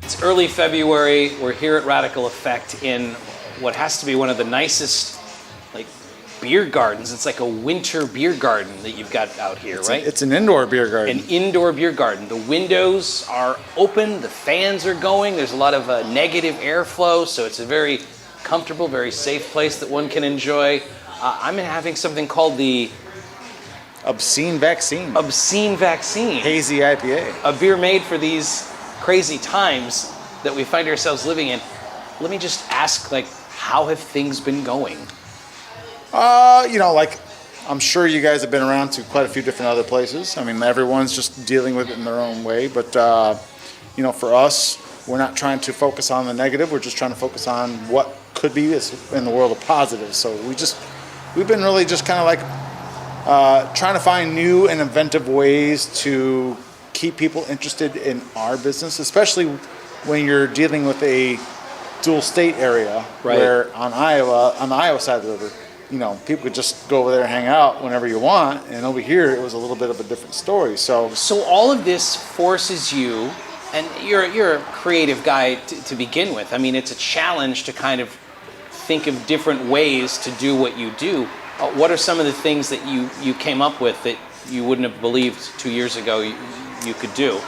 It's early February. We're here at Radical Effect in what has to be one of the nicest, like, beer gardens. It's like a winter beer garden that you've got out here, right? It's an indoor beer garden. An indoor beer garden. The windows are open. The fans are going. There's a lot of negative airflow, so it's a very comfortable, very safe place that one can enjoy. I'm having something called the Obscene Vaccine. Obscene Vaccine. Hazy IPA. A beer made for these crazy times that we find ourselves living in. Let me just ask, like, how have things been going? Like, I'm sure you guys have been around to quite a few different other places. I mean, everyone's just dealing with it in their own way. But, for us, we're not trying to focus on the negative. We're just trying to focus on what could be in the world of positives. So we've been really just kind of like trying to find new and inventive ways to keep people interested in our business, especially when you're dealing with a dual state area, right, where on the Iowa side of the river, people could just go over there and hang out whenever you want, and over here it was a little bit of a different story. So all of this forces you, and you're a creative guy to begin with. I mean, it's a challenge to kind of think of different ways to do what you do. What are some of the things that you came up with that you wouldn't have believed 2 years ago you could do?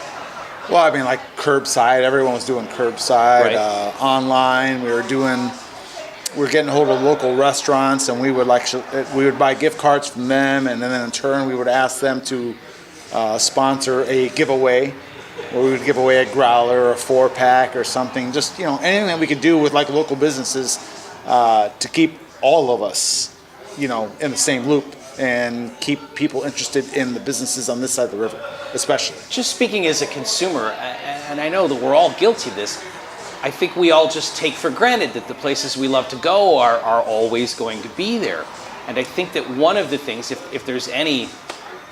Well, I mean, like curbside. Everyone was doing curbside. Right. Online. We were getting a hold of local restaurants, and we would buy gift cards from them, and then in turn we would ask them to sponsor a giveaway, where we would give away a growler or a 4-pack or something. Just anything that we could do with like local businesses to keep all of us, in the same loop, and keep people interested in the businesses on this side of the river, especially. Just speaking as a consumer, and I know that we're all guilty of this, I think we all just take for granted that the places we love to go are always going to be there. And I think that one of the things, if there's any,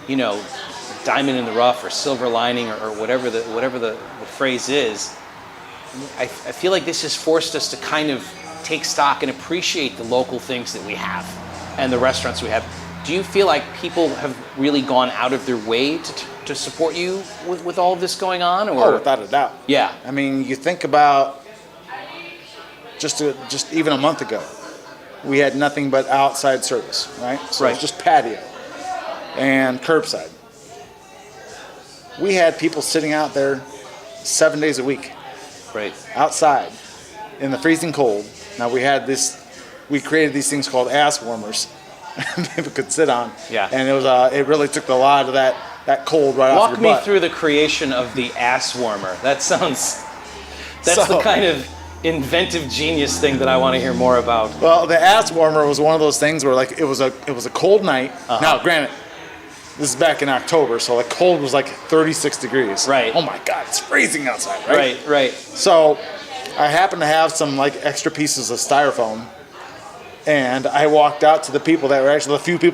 diamond in the rough or silver lining or whatever the phrase is, I feel like this has forced us to kind of take stock and appreciate the local things that we have and the restaurants we have. Do you feel like people have really gone out of their way to support you with all of this going on? Or? Oh, without a doubt. Yeah. I mean, you think about just even a month ago, we had nothing but outside service, right? So right. It was just patio and curbside. We had people sitting out there 7 days a week, right, outside in the freezing cold. Now we created these things called ass warmers. People could sit on. Yeah. And it really took a lot of that cold right off your butt. Walk me through the creation of the ass warmer. That's the kind of inventive genius thing that I want to hear more about. Well, the ass warmer was one of those things where like it was a cold night. Uh-huh. Now, granted, this is back in October, so like cold was like 36 degrees. Right. Oh my God, it's freezing outside, right? Right. So I happened to have some like extra pieces of styrofoam. And I walked out to the few people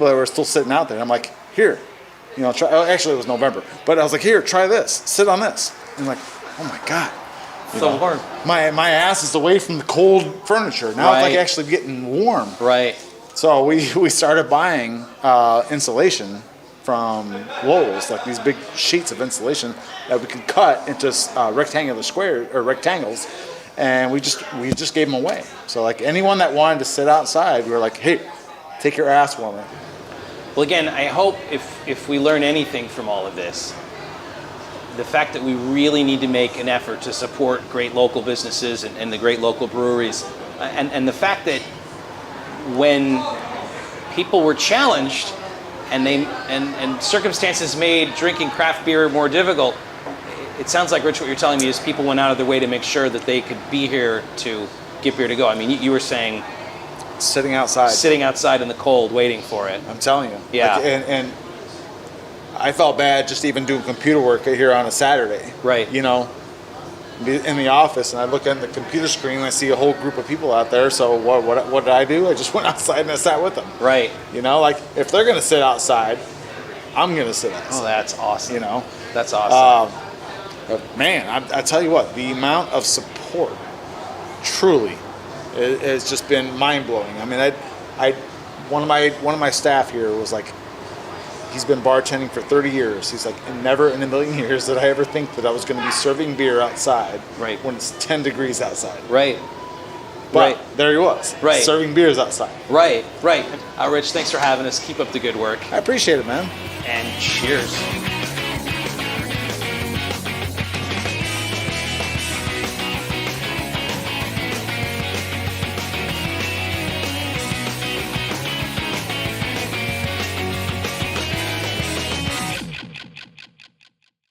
that were still sitting out there. I'm like, here, try. Actually, it was November, but I was like, here, try this. Sit on this. And like, oh my God, so warm. My ass is away from the cold furniture. Now right. It's like actually getting warm. Right. So we started buying insulation from Lowe's, like these big sheets of insulation that we could cut into rectangles. And we just gave them away. So like anyone that wanted to sit outside, we were like, hey, take your ass warmer. Well, again, I hope if we learn anything from all of this, the fact that we really need to make an effort to support great local businesses and the great local breweries, and the fact that when people were challenged and circumstances made drinking craft beer more difficult, it sounds like, Rich, what you're telling me is people went out of their way to make sure that they could be here to get beer to go. I mean, you were saying sitting outside in the cold waiting for it. I'm telling you. Yeah. Like, and I felt bad just even doing computer work here on a Saturday. Right. In the office, and I look at the computer screen and I see a whole group of people out there. So what did I do? I just went outside and I sat with them. Right. Like if they're going to sit outside, I'm going to sit outside. Oh, that's awesome. That's awesome. But man, I tell you what, the amount of support truly has just been mind blowing. I mean, one of my staff here was like, he's been bartending for 30 years. He's like, and never in a million years did I ever think that I was going to be serving beer outside Right. when it's 10 degrees outside. Right. But Right. there he was, Right. serving beers outside. Right. Rich, thanks for having us. Keep up the good work. I appreciate it, man. And cheers.